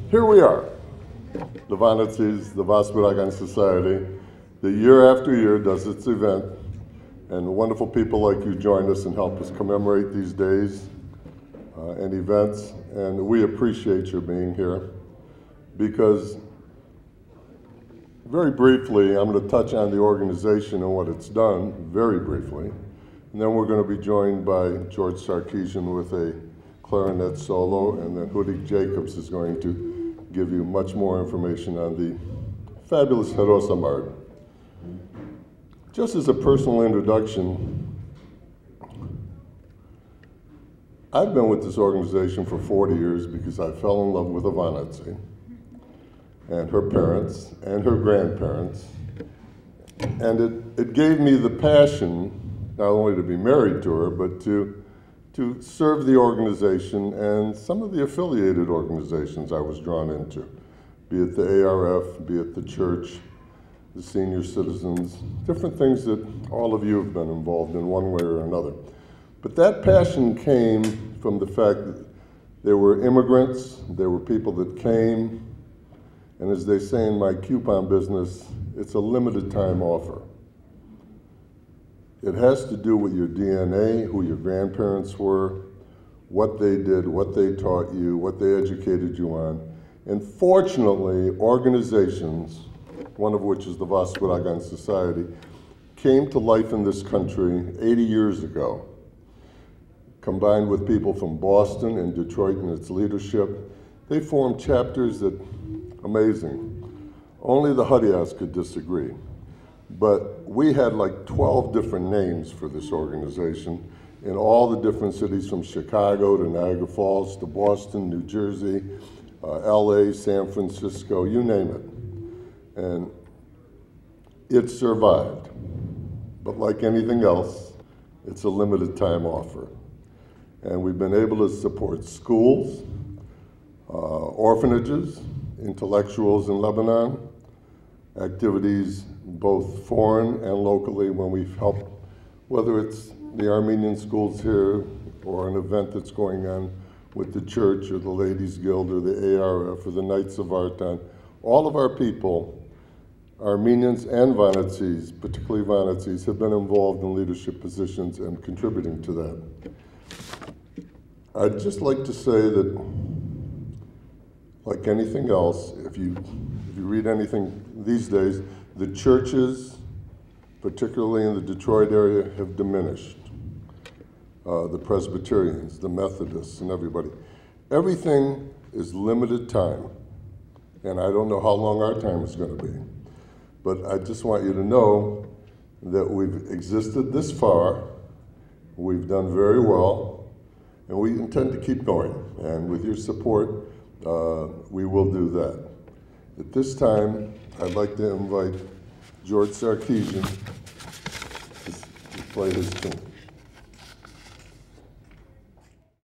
here we are, the Vanatsies, the Vasbouragan Society, that year after year does its event, and wonderful people like you join us and help us commemorate these days and events, and we appreciate your being here because, very briefly, I'm going to touch on the organization and what it's done, very briefly, and then we're going to be joined by George Sarkeesian with a clarinet solo, and then Hudik Jacobs is going to give you much more information on the fabulous Herosamard. Just as a personal introduction, I've been with this organization for 40 years because I fell in love with a Vanatsi and her parents and her grandparents, and it gave me the passion not only to be married to her, but to serve the organization and some of the affiliated organizations I was drawn into, be it the ARF, be it the church, the senior citizens, different things that all of you have been involved in one way or another. But that passion came from the fact that there were immigrants, there were people that came, and as they say in my coupon business, it's a limited time offer. It has to do with your DNA, who your grandparents were, what they did, what they taught you, what they educated you on. And fortunately, organizations, one of which is the Vasbouragan Society, came to life in this country 80 years ago, combined with people from Boston and Detroit and its leadership. They formed chapters that, amazing. Only the Hadias could disagree. But we had like 12 different names for this organization in all the different cities from Chicago to Niagara Falls to Boston, New Jersey, LA, San Francisco, you name it. And it survived. But like anything else, it's a limited time offer. And we've been able to support schools, orphanages, intellectuals in Lebanon, activities both foreign and locally when we've helped, whether it's the Armenian schools here or an event that's going on with the church or the Ladies Guild or the ARF or the Knights of Artan. All of our people, Armenians and Vanatsis, particularly Vanatsis, have been involved in leadership positions and contributing to that. I'd just like to say that, like anything else, if you read anything these days, the churches, particularly in the Detroit area, have diminished. The Presbyterians, the Methodists, and everybody. Everything is limited time, and I don't know how long our time is going to be. But I just want you to know that we've existed this far, we've done very well, and we intend to keep going. And with your support, we will do that. At this time, I'd like to invite George Sarkeesian to play his tune.